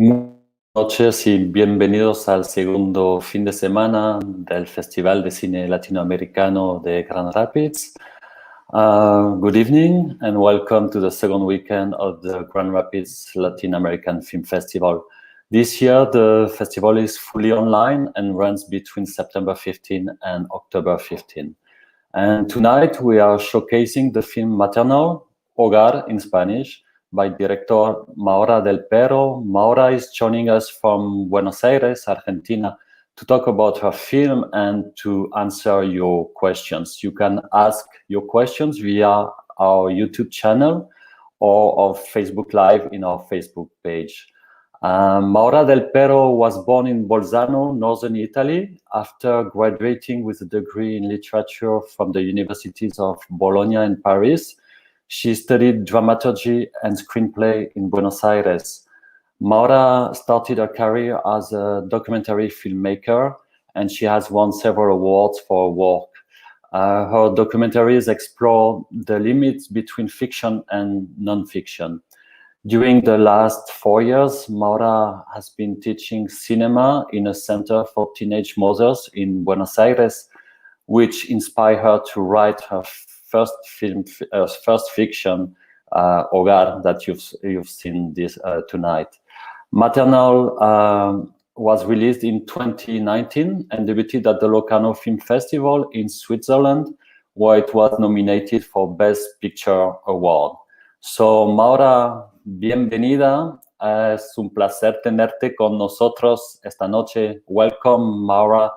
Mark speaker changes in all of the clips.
Speaker 1: Buenas noches y bienvenidos al segundo fin de semana del Festival de Cine Latinoamericano de Grand Rapids. Good evening and welcome to the second weekend of the Grand Rapids Latin American Film Festival. This year, the festival is fully online and runs between September 15 and October 15. And tonight we are showcasing the film Maternal, Hogar in Spanish, by director Maura Delpero. Maura is joining us from Buenos Aires, Argentina, to talk about her film and to answer your questions. You can ask your questions via our YouTube channel or of Facebook Live in our Facebook page. Maura Delpero was born in Bolzano, northern Italy, after graduating with a degree in literature from the universities of Bologna and Paris. She studied dramaturgy and screenplay in Buenos Aires. Maura started her career as a documentary filmmaker, and she has won several awards for her work. Her documentaries explore the limits between fiction and non-fiction. During the last 4 years, Maura has been teaching cinema in a center for teenage mothers in Buenos Aires, which inspired her to write her first fiction, Hogar, that you've seen this tonight. Maternal was released in 2019 and debuted at the Locarno Film Festival in Switzerland, where it was nominated for Best Picture Award. So, Maura, bienvenida. Es un placer tenerte con nosotros esta noche. Welcome, Maura.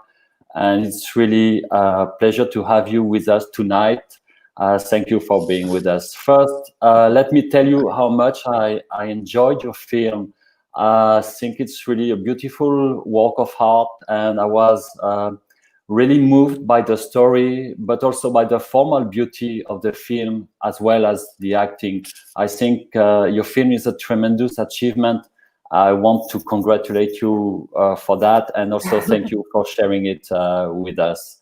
Speaker 1: And it's really a pleasure to have you with us tonight. Thank you for being with us. First, let me tell you how much I enjoyed your film. I think it's really a beautiful work of art, and I was really moved by the story, but also by the formal beauty of the film, as well as the acting. I think your film is a tremendous achievement. I want to congratulate you for that, and also thank you for sharing it with us.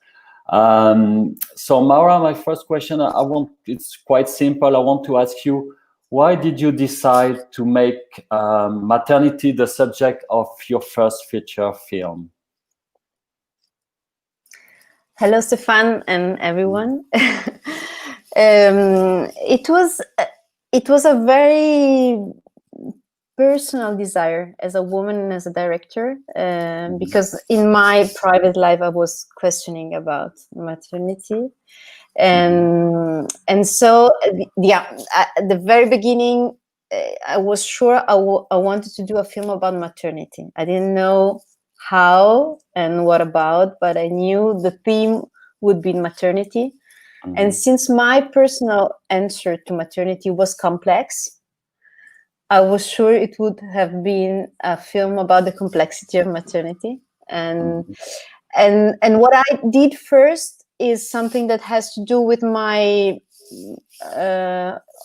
Speaker 1: So Maura, my first question, it's quite simple. I want to ask you, why did you decide to make maternity the subject of your first feature film?
Speaker 2: Hello, Stefan and everyone. It was a very personal desire as a woman and as a director, because in my private life I was questioning about maternity, and so at the very beginning I was sure I wanted to do a film about maternity. I didn't know how and what about, but I knew the theme would be maternity. And since my personal answer to maternity was complex, I was sure it would have been a film about the complexity of maternity. And what I did first is something that has to do with my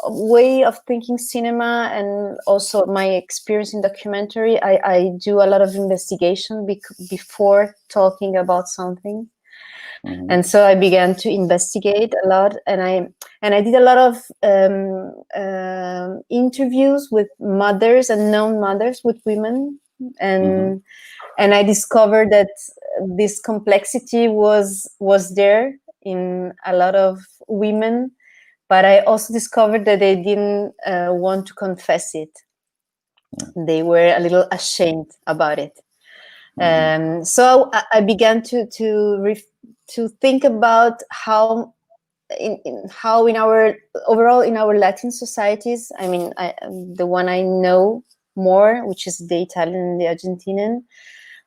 Speaker 2: way of thinking cinema, and also my experience in documentary. I do a lot of investigation before talking about something. And so I began to investigate a lot, and I did a lot of interviews with mothers and known mothers, with women, and I discovered that this complexity was there in a lot of women, but I also discovered that they didn't want to confess it. They were a little ashamed about it. So I began to think about how in our Latin societies, I mean, the one I know more, which is the Italian and the Argentinian,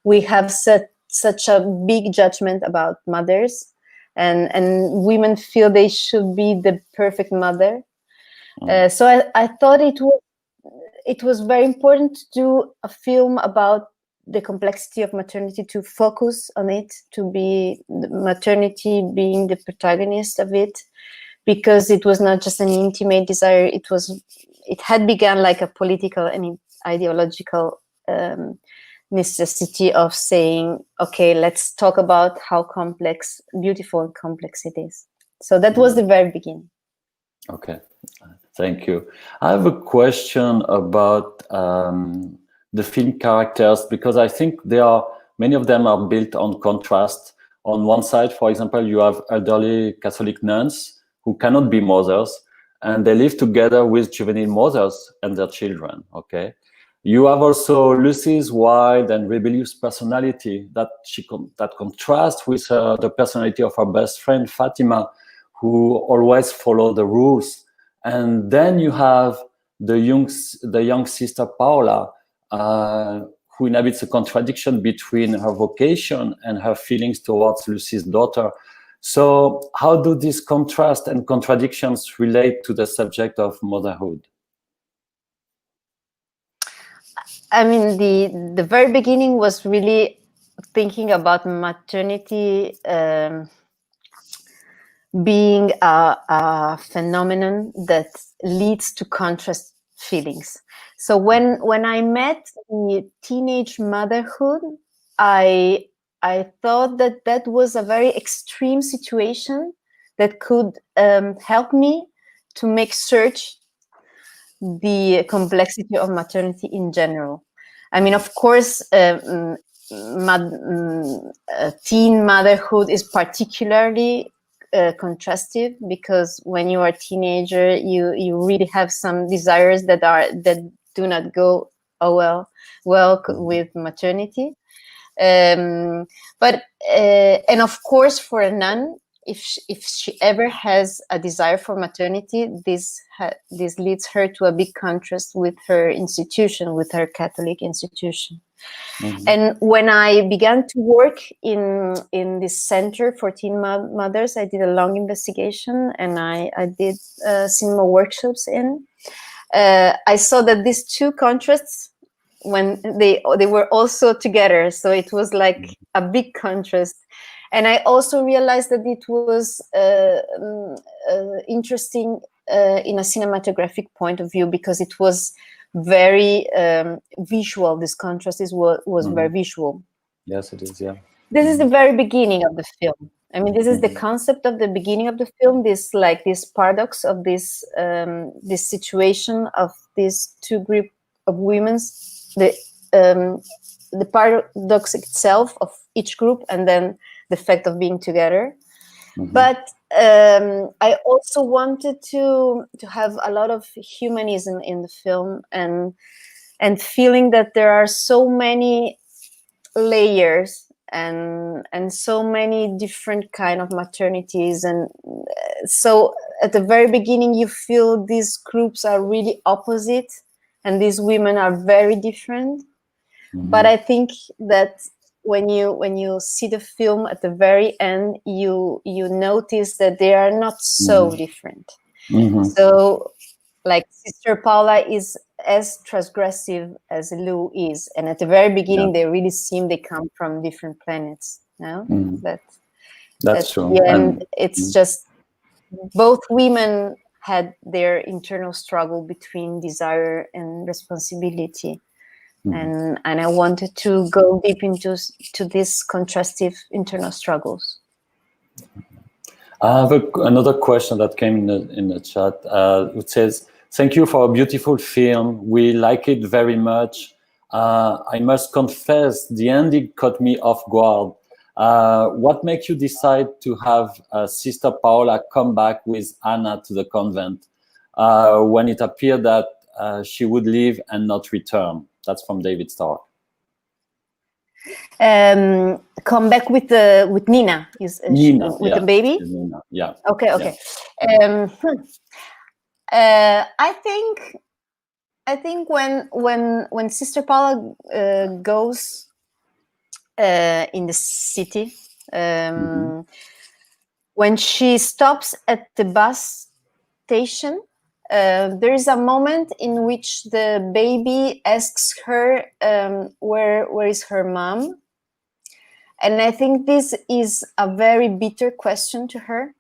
Speaker 2: we have such a big judgment about mothers, and women feel they should be the perfect mother. So I thought it was very important to do a film about the complexity of maternity, to focus on it, to be maternity being the protagonist of it, because it was not just an intimate desire. It had begun like a political and ideological necessity of saying, okay, let's talk about how beautiful and complex it is. So that was the very beginning.
Speaker 1: Okay, thank you. I have a question about the film characters, because I think many of them are built on contrast. On one side, for example, you have elderly Catholic nuns who cannot be mothers, and they live together with juvenile mothers and their children. Okay, you have also Lucy's wild and rebellious personality that contrasts with the personality of her best friend Fatima, who always follow the rules. And then you have the young sister Paula, who inhabits a contradiction between her vocation and her feelings towards Lucy's daughter. So how do these contrasts and contradictions relate to the subject of motherhood?
Speaker 2: I mean, the very beginning was really thinking about maternity being a phenomenon that leads to contrast feelings. So when I met the teenage motherhood, I thought that was a very extreme situation that could help me to make search the complexity of maternity in general. I mean, of course, teen motherhood is particularly contrastive, because when you are a teenager, you really have some desires that do not go well with maternity. But and of course, for a nun, if she ever has a desire for maternity, this leads her to a big contrast with her institution, with her Catholic institution. Mm-hmm. And when I began to work in this center for teen mothers, I did a long investigation, and I did cinema workshops I saw that these two contrasts, when they were also together, so it was like a big contrast. And I also realized that it was interesting in a cinematographic point of view, because it was very visual. This contrast was very visual.
Speaker 1: Yes, it is. Yeah.
Speaker 2: This is the very beginning of the film. I mean, this is the concept of the beginning of the film. This paradox of this situation of these two group of women, the paradox itself of each group, and then the fact of being together. Mm-hmm. But I also wanted to have a lot of humanism in the film, and feeling that there are so many layers and so many different kind of maternities. And so at the very beginning, you feel these groups are really opposite, and these women are very different. Mm-hmm. But I think that when you see the film at the very end, you notice that they are not so different. Mm-hmm. So, like, Sister Paula is as transgressive as Lou is, and at the very beginning, they really seem they come from different planets. No,
Speaker 1: that's true.
Speaker 2: And it's just both women had their internal struggle between desire and responsibility. Mm-hmm. And I wanted to go deep into these contrastive internal struggles.
Speaker 1: I have another question that came in the chat. It says, "Thank you for a beautiful film. We like it very much. I must confess, the ending caught me off guard. What makes you decide to have Sister Paula come back with Anna to the convent when it appeared that she would leave and not return?" That's from David Stark.
Speaker 2: Come back with Nina.
Speaker 1: Nina,
Speaker 2: with the baby.
Speaker 1: Nina, yeah.
Speaker 2: Okay. Yeah. I think when Sister Paula goes in the city, when she stops at the bus station, there is a moment in which the baby asks her, where is her mom? And I think this is a very bitter question to her.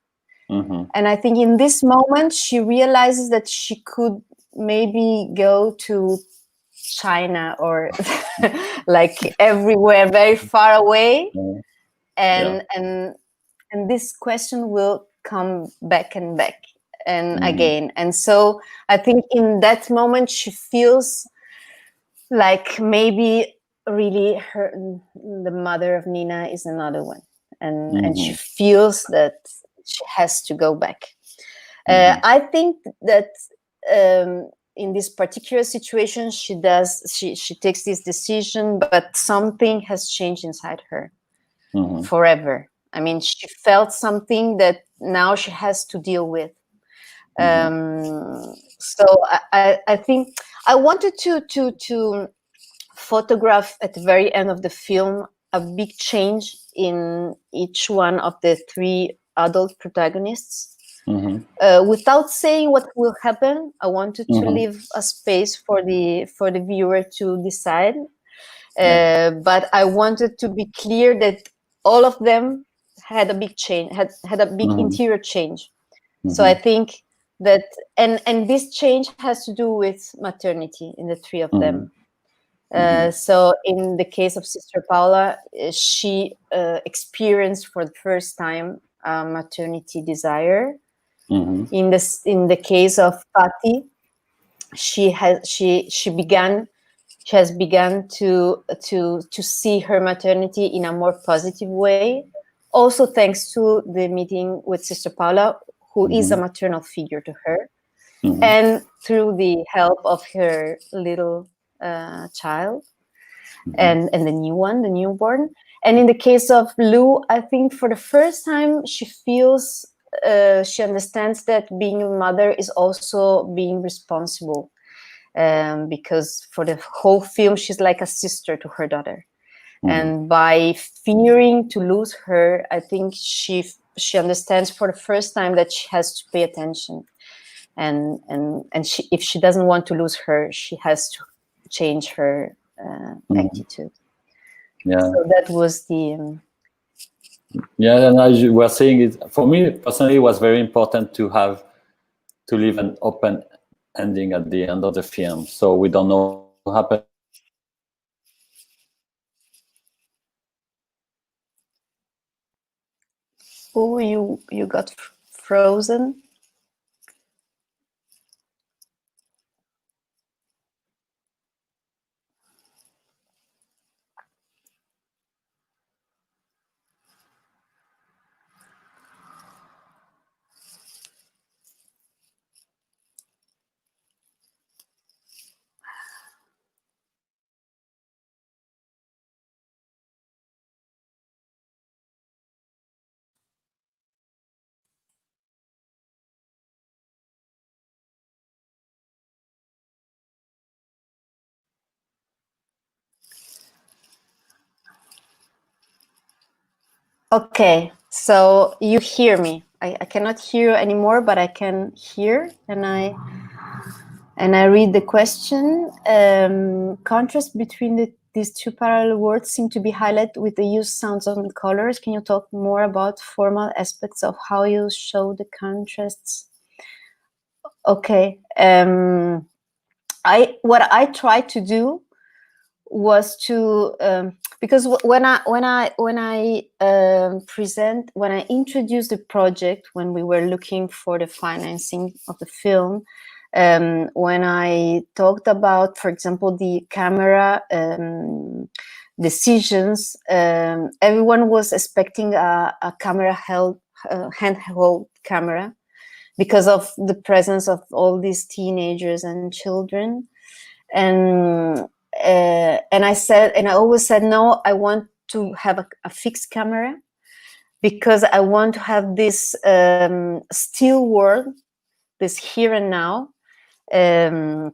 Speaker 2: Mm-hmm. And I think in this moment, she realizes that she could maybe go to China or like everywhere, very far away. And this question will come back and back and again. And so I think in that moment, she feels like maybe really the mother of Nina is another one, and she feels that she has to go back. I think that in this particular situation, she takes this decision, but something has changed inside her forever. I mean, she felt something that now she has to deal with. So I think I wanted to photograph at the very end of the film a big change in each one of the three adult protagonists. Without saying what will happen, I wanted to leave a space for the viewer to decide. But I wanted to be clear that all of them had a big change, had a big interior change. So I think that, and this change has to do with maternity in the three of them. So in the case of Sister Paula, she experienced for the first time maternity desire. In the case of Patti, she has begun to see her maternity in a more positive way, also thanks to the meeting with Sister Paula, who is a maternal figure to her, and through the help of her little child and the newborn. And in the case of Lou, I think for the first time she feels she understands that being a mother is also being responsible, because for the whole film she's like a sister to her daughter. And by fearing to lose her, I think she understands for the first time that she has to pay attention, and if she doesn't want to lose her, she has to change her attitude. So that was the
Speaker 1: and as you were saying, it for me personally it was very important to leave an open ending at the end of the film, so we don't know what happened.
Speaker 2: Oh, you got frozen. Okay, so you hear me. I cannot hear you anymore, but I can hear, and I read the question. Contrast between these two parallel words seem to be highlighted with the use sounds and colors. Can you talk more about formal aspects of how you show the contrasts? Okay. What I tried to do was to because when I introduced the project, when we were looking for the financing of the film, when I talked about, for example, the camera decisions, everyone was expecting a handheld camera because of the presence of all these teenagers and children. And I always said, no, I want to have a fixed camera, because I want to have this still world, this here and now. And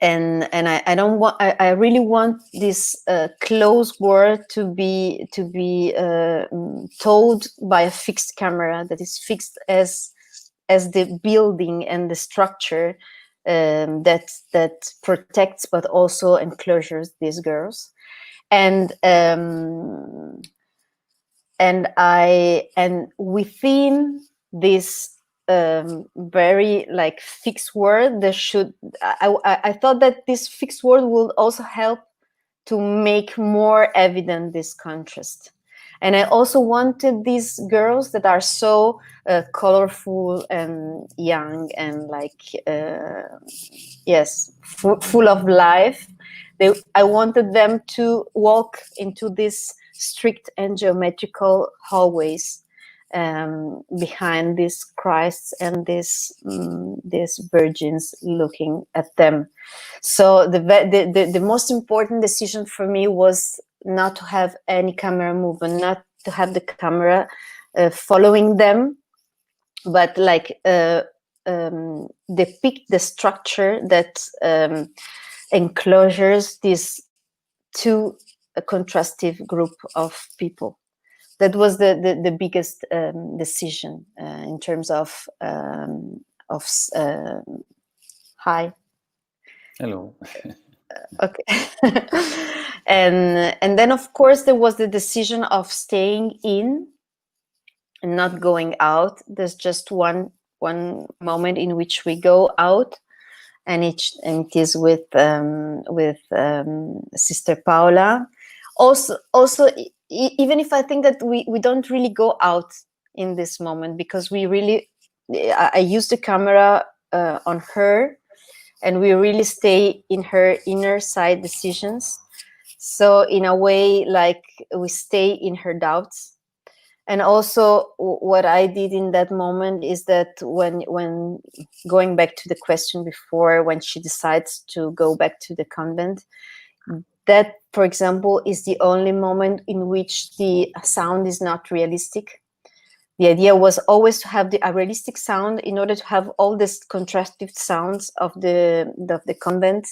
Speaker 2: I don't want. I really want this closed world to be told by a fixed camera that is fixed as the building and the structure that protects but also enclosures these girls. And within this very like fixed word, there should I thought that this fixed word will also help to make more evident this contrast. And I also wanted these girls that are so colorful and young and like full of life, I wanted them to walk into these strict and geometrical hallways behind these Christs and these virgins looking at them. So the most important decision for me was not to have any camera movement, not to have the camera following them, but like depict the structure that enclosures this two contrastive group of people. That was the biggest decision in terms of hi.
Speaker 1: Hello.
Speaker 2: Okay. and then of course there was the decision of staying in and not going out. There's just one moment in which we go out, and it is with Sister Paula. Also, even if I think that we don't really go out in this moment, because we really, I use the camera on her, and we really stay in her inner side decisions. So in a way, like, we stay in her doubts. And also what I did in that moment is that when going back to the question before, when she decides to go back to the convent, that, for example, is the only moment in which the sound is not realistic. The idea was always to have a realistic sound in order to have all these contrastive sounds of the convent,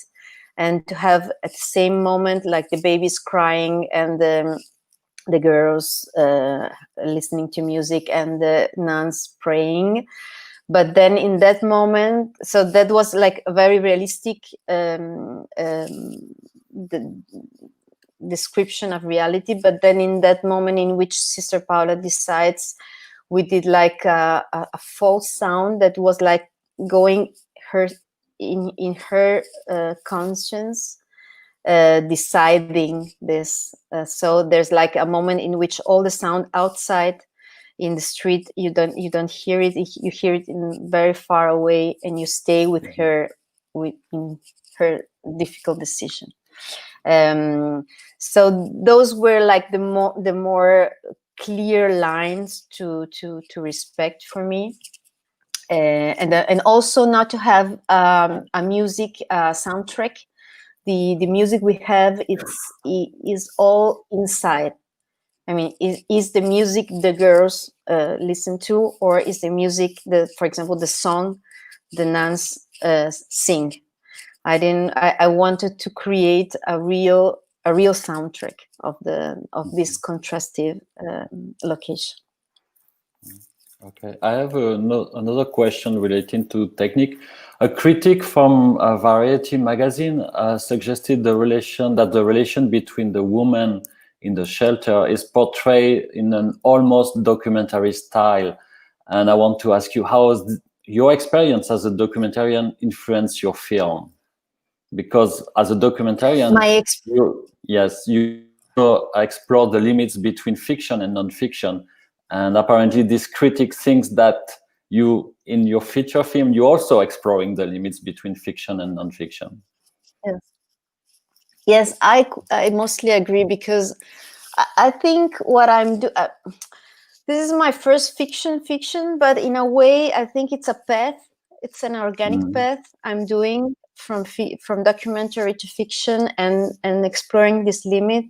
Speaker 2: and to have at the same moment, like, the babies crying and the girls listening to music and the nuns praying. But then in that moment, so that was like a very realistic the description of reality. But then in that moment in which Sister Paula decides, we did like a false sound that was like going her in her conscience, deciding this. So there's like a moment in which all the sound outside in the street, you don't hear it. You hear it in very far away, and you stay with her in her difficult decision. So those were like the more clear lines to respect for me, and also not to have a music soundtrack. The music we have is all inside. I mean, is the music the girls listen to, or is the music for example, the song the nuns sing? I wanted to create a real soundtrack of this contrastive location.
Speaker 1: Okay, I have another question relating to technique. A critic from Variety magazine suggested the relation between the woman in the shelter is portrayed in an almost documentary style. And I want to ask you, how has your experience as a documentarian influenced your film? Because as a documentarian, you explore the limits between fiction and non-fiction. And apparently this critic thinks that you, in your feature film, you're also exploring the limits between fiction and non-fiction.
Speaker 2: Yes, I mostly agree, because I think what I'm doing, this is my first fiction, but in a way, I think it's a path. It's an organic path I'm doing from documentary to fiction, and exploring this limit.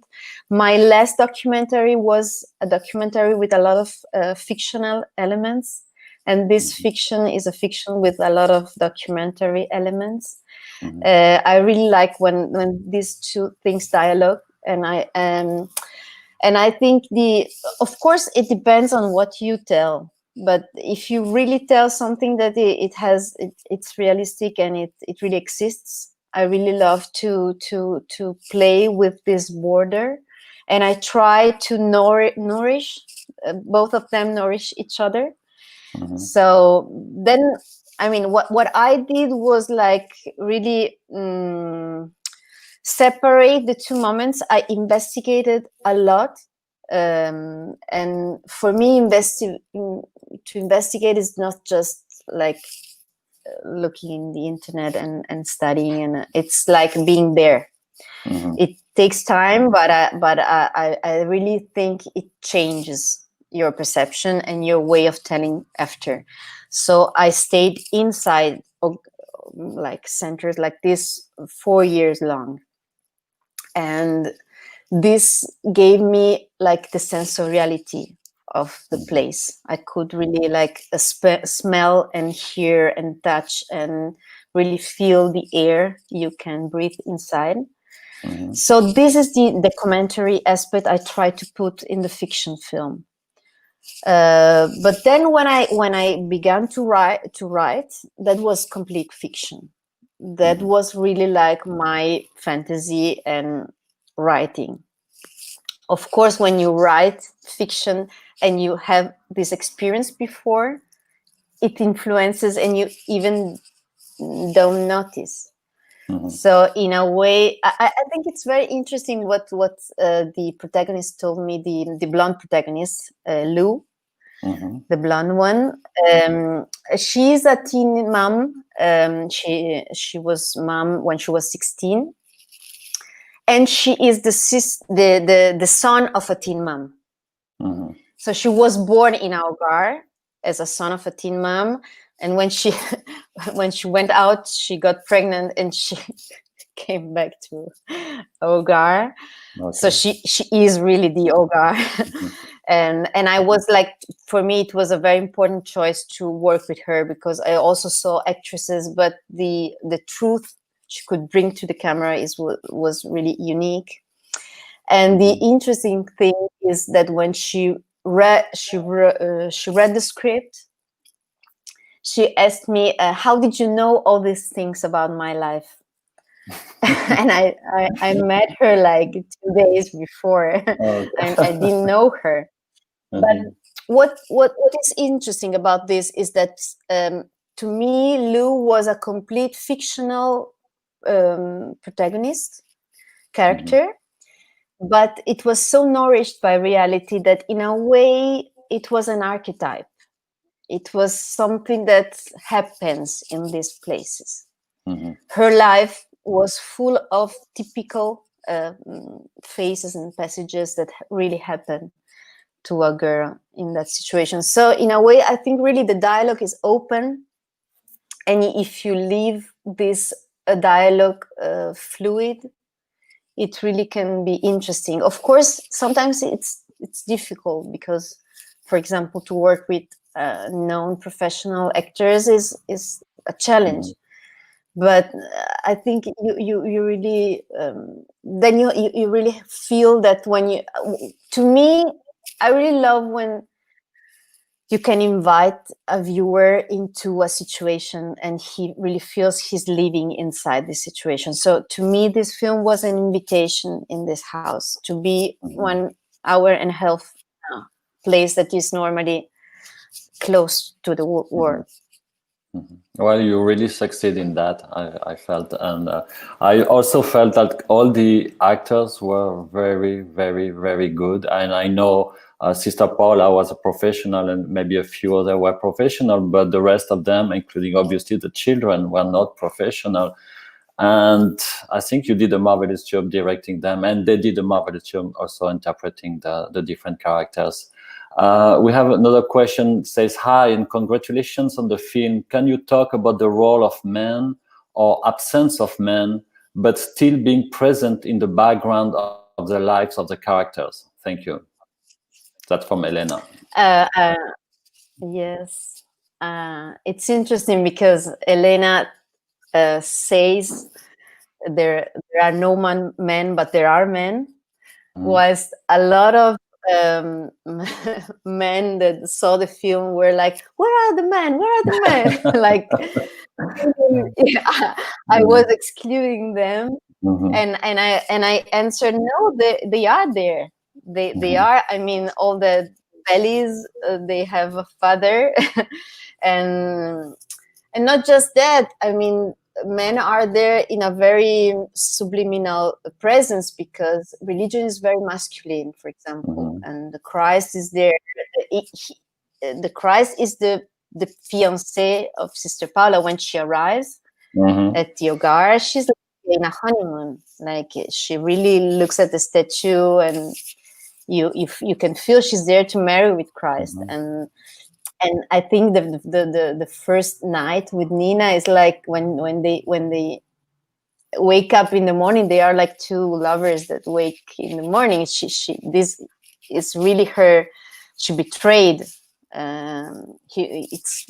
Speaker 2: My last documentary was a documentary with a lot of fictional elements, and this fiction is a fiction with a lot of documentary elements. I really like when these two things dialogue, and I think of course it depends on what you tell. But if you really tell something that it's realistic and it really exists, I really love to play with this border, and I try to nourish both of them, nourish each other. So then, I mean, what I did was like really separate the two moments. I investigated a lot. And for me, to investigate is not just like looking in the internet and studying, and it's like being there. It takes time, but I really think it changes your perception and your way of telling after. So I stayed inside like centers like this 4 years long, and this gave me like the sensoriality of the place. I could really like smell and hear and touch and really feel the air you can breathe inside. So this is the commentary aspect I try to put in the fiction film. But then when I began to write, that was complete fiction. That was really like my fantasy and writing. Of course, when you write fiction and you have this experience before, it influences and you even don't notice. So in a way, I think it's very interesting what the protagonist told me, the blonde protagonist, Lou, the blonde one. She's a teen mom. She was mom when she was 16. And she is the son of a teen mom. So she was born in Algar as a son of a teen mom. And when she went out, she got pregnant and she came back to Algar. Okay. So she is really the Algar. And I was like, for me, it was a very important choice to work with her because I also saw actresses, but the truth she could bring to the camera was really unique. And the interesting thing is that when she read the script, she asked me, how did you know all these things about my life? And I met her like 2 days before. Okay. I didn't know her. But what is interesting about this is that to me, Lou was a complete fictional protagonist character, but it was so nourished by reality that in a way it was an archetype. It was something that happens in these places. Her life was full of typical phases and passages that really happen to a girl in that situation. So in a way, I think really the dialogue is open, and if you leave this dialogue fluid, it really can be interesting. Of course, sometimes it's difficult because, for example, to work with known professional actors is a challenge. But I think you really then you really feel that when you. To me, I really love when you can invite a viewer into a situation and he really feels he's living inside this situation. So to me, this film was an invitation in this house to be 1 hour and a half place that is normally close to the world.
Speaker 1: Well, you really succeed in that, I felt. And I also felt that all the actors were very, very, very good. And I know Sister Paula was a professional and maybe a few other were professional, but the rest of them, including obviously the children, were not professional. And I think you did a marvelous job directing them, and they did a marvelous job also interpreting the different characters. We have another question. It says, hi, and congratulations on the film. Can you talk about the role of men or absence of men, but still being present in the background of the lives of the characters? Thank you. That's from Elena.
Speaker 2: Yes. It's interesting because Elena says there are no men, but there are men. Was a lot of men that saw the film were like, where are the men? Where are the men? Like, I was excluding them. And I answered, no, they are there. They are. I mean, all the bellies, they have a father. and not just that, I mean, men are there in a very subliminal presence because religion is very masculine, for example, and the Christ is there. The Christ is the fiancé of Sister Paula when she arrives at the Algar. She's like in a honeymoon. Like she really looks at the statue, and you can feel she's there to marry with Christ. And I think the first night with Nina is like when they wake up in the morning, they are like two lovers that wake in the morning. This is really her. She betrayed. It's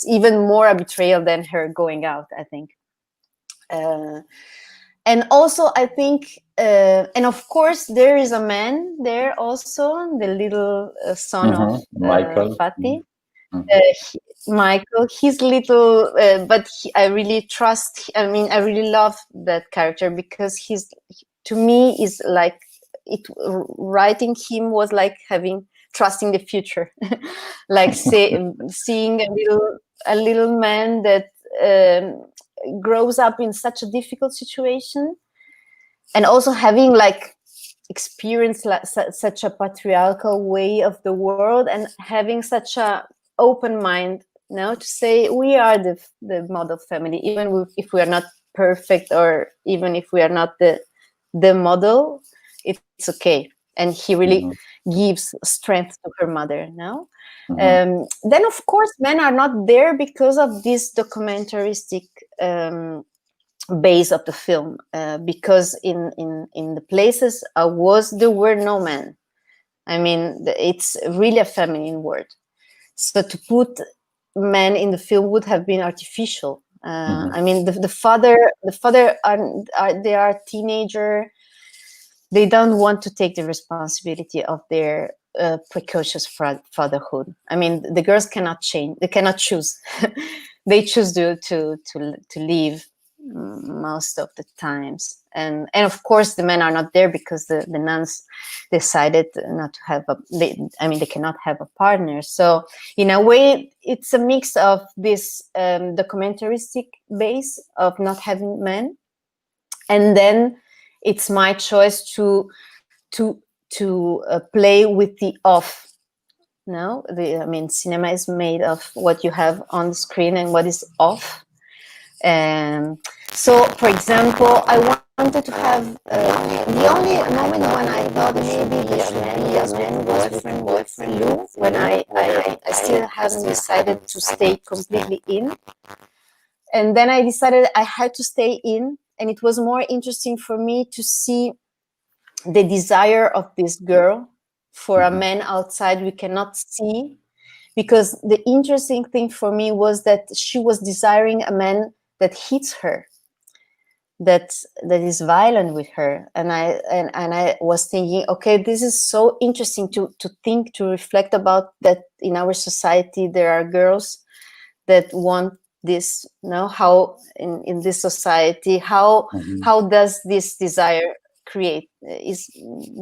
Speaker 2: even more a betrayal than her going out, I think. And also, I think, and of course, there is a man there also, the little son of
Speaker 1: Michael.
Speaker 2: Fatih. Michael, he's little, but I really trust. I mean, I really love that character because to me, is like writing him was like trusting the future, like seeing a little man that grows up in such a difficult situation, and also having like experienced such a patriarchal way of the world, and having such a open mind now to say we are the model family, even if we are not perfect, or even if we are not the model, it's okay. And he really gives strength to her mother now. Then of course men are not there because of this documentaristic base of the film, because in the places there were no men. I mean, it's really a feminine word. So to put men in the film would have been artificial. I mean, the father they are teenager. They don't want to take the responsibility of their precocious fatherhood. I mean, the girls cannot change. They cannot choose. They choose to leave most of the times. And of course, the men are not there because the nuns decided not to have they cannot have a partner. So in a way, it's a mix of this documentaristic base of not having men, and then it's my choice to play with the off. No, cinema is made of what you have on the screen and what is off. So, for example, I wanted to have the only moment when I thought maybe this would be a man boyfriend Lou, when I still haven't decided to stay completely in. And then I decided I had to stay in, and it was more interesting for me to see the desire of this girl for a man outside we cannot see, because the interesting thing for me was that she was desiring a man that hits her, that is violent with her. And I was thinking, okay, this is so interesting to reflect about, that in our society there are girls that want this. How in this society, how does this desire is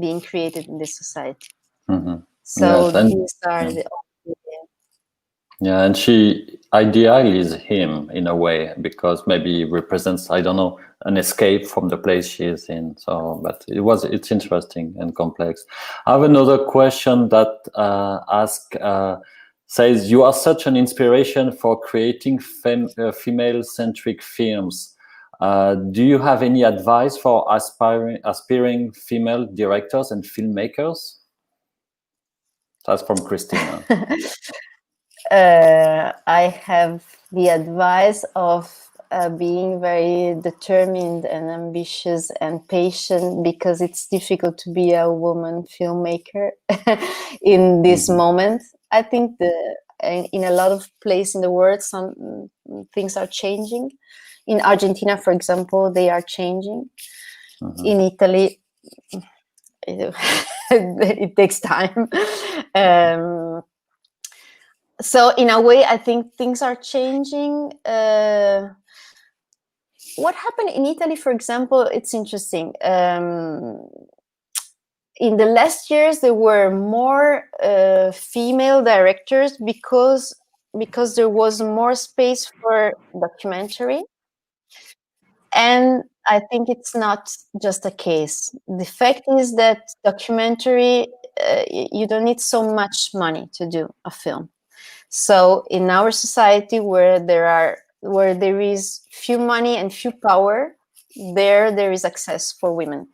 Speaker 2: being created in this society? So these are the
Speaker 1: and she idealizes him in a way, because maybe he represents, I don't know, an escape from the place she is in. So, but it's interesting and complex. I have another question that says, you are such an inspiration for creating female-centric films. Do you have any advice for aspiring female directors and filmmakers? That's from Christina.
Speaker 2: I have the advice of being very determined and ambitious and patient, because it's difficult to be a woman filmmaker in this moment. I think in a lot of places in the world, some things are changing. In Argentina, for example, they are changing. In Italy, it takes time. So in a way, I think things are changing. What happened in Italy, for example, it's interesting. In the last years, there were more female directors because there was more space for documentary. And I think it's not just a case. The fact is that documentary, you don't need so much money to do a film. So in our society, where there is few money and few power, there is access for women.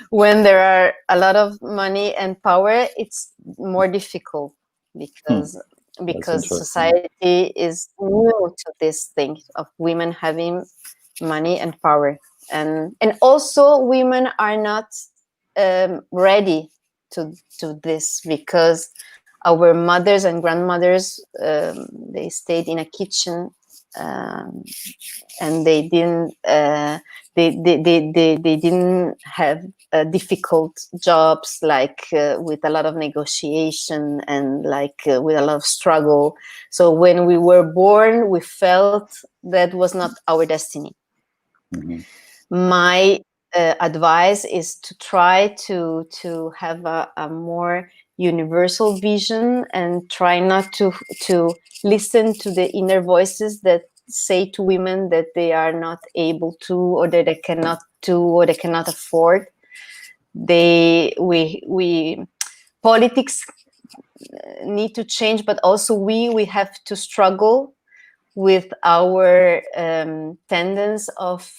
Speaker 2: When there are a lot of money and power, it's more difficult because society is new to this thing of women having money and power, and also women are not ready to this, because our mothers and grandmothers, they stayed in a kitchen, and they didn't they didn't have difficult jobs, like with a lot of negotiation and like with a lot of struggle. So when we were born, we felt that was not our destiny. My advice is to try to have a more universal vision, and try not to listen to the inner voices that say to women that they are not able to, or that they cannot do, or they cannot afford. Politics need to change, but also we have to struggle with our tendency of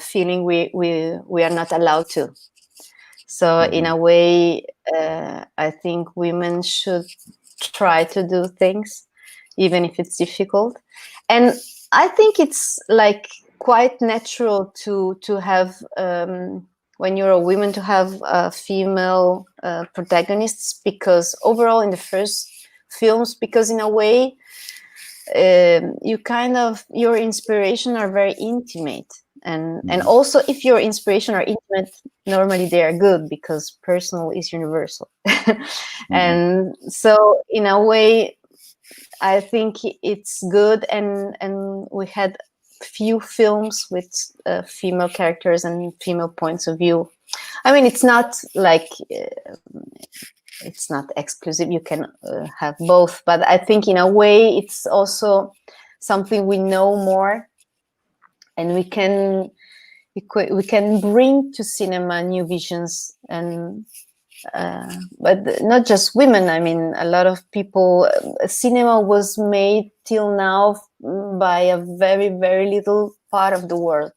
Speaker 2: feeling we are not allowed to. So in a way, I think women should try to do things, even if it's difficult. And I think it's like quite natural to have, when you're a woman, to have female protagonists, because overall in the first films, because in a way, you kind of, your inspiration are very intimate, and also if your inspiration are intimate, normally they are good, because personal is universal. And so in a way, I think it's good, and we had few films with female characters and female points of view. I mean, it's not like it's not exclusive, you can have both, but I think in a way it's also something we know more, and we can bring to cinema new visions, and but not just women. I mean, a lot of people. Cinema was made till now by a very, very little part of the world.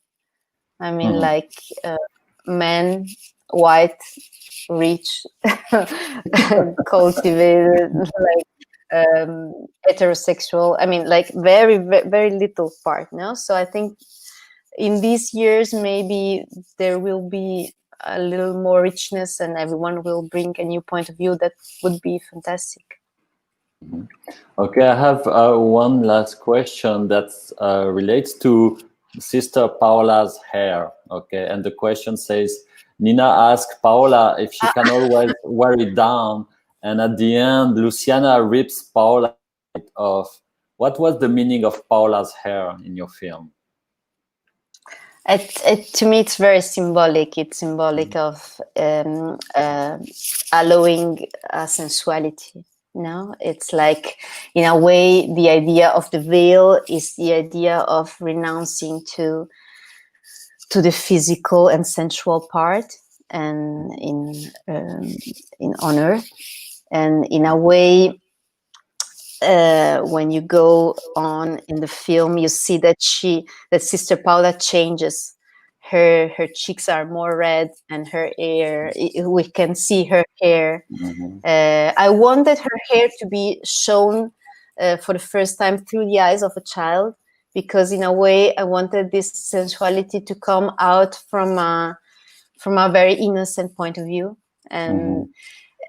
Speaker 2: I mean, like men, white, rich, cultivated, like heterosexual. I mean, like very, very, very little part now. So I think in these years, maybe there will be a little more richness, and everyone will bring a new point of view. That would be fantastic.
Speaker 1: Okay, I have one last question that relates to Sister Paula's hair. Okay, and the question says, Nina asked Paula if she can always wear it down, and at the end, Luciana rips Paula off. What was the meaning of Paula's hair in your film?
Speaker 2: To me, it's very symbolic. It's symbolic of allowing sensuality. No, it's like, in a way, the idea of the veil is the idea of renouncing to the physical and sensual part, and on earth. And in a way, when you go on in the film, you see that Sister Paula changes. Her cheeks are more red, and her hair, we can see her hair. I wanted her hair to be shown for the first time through the eyes of a child, because in a way I wanted this sensuality to come out from a very innocent point of view. And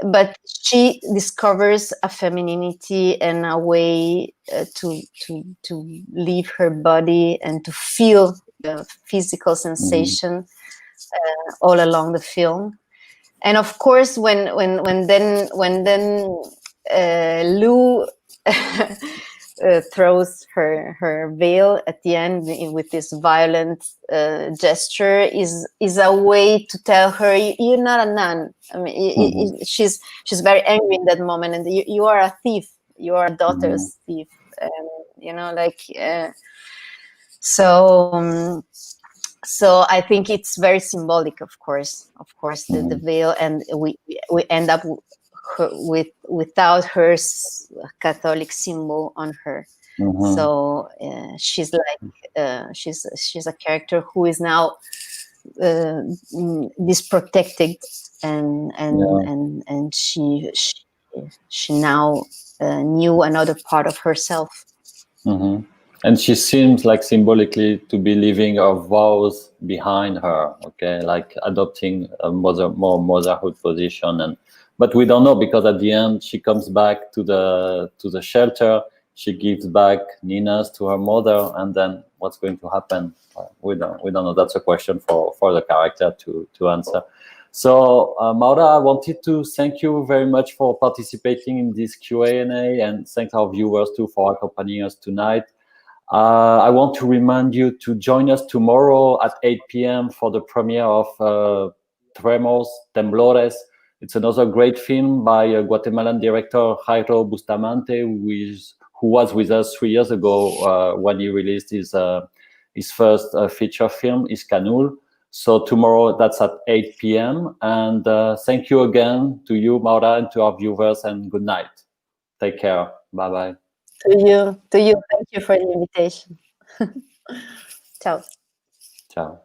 Speaker 2: but she discovers a femininity and a way to leave her body and to feel the physical sensation all along the film. And of course, when Lou throws her veil at the end with this violent gesture, is a way to tell her, you're not a nun. I mean, she's very angry in that moment, and you are a thief. You are a daughter's thief. You know, like so I think it's very symbolic, of course, the veil, and we end up without her Catholic symbol on her. So she's like she's a character who is now disprotected, and she now knew another part of herself.
Speaker 1: And she seems like symbolically to be leaving her vows behind her, okay, like adopting a more motherhood position. But we don't know, because at the end she comes back to the shelter. She gives back Nina's to her mother, and then what's going to happen? We don't know. That's a question for the character to answer. So Maura, I wanted to thank you very much for participating in this Q&A, and thank our viewers too for accompanying us tonight. I want to remind you to join us tomorrow at 8 p.m. for the premiere of Temblores. It's another great film by Guatemalan director Jairo Bustamante, who was with us 3 years ago when he released his first feature film, Iscanul. So tomorrow, that's at 8 p.m. And thank you again to you, Maura, and to our viewers, and good night. Take care. Bye-bye.
Speaker 2: To you. Thank you for the invitation. Ciao.
Speaker 1: Ciao.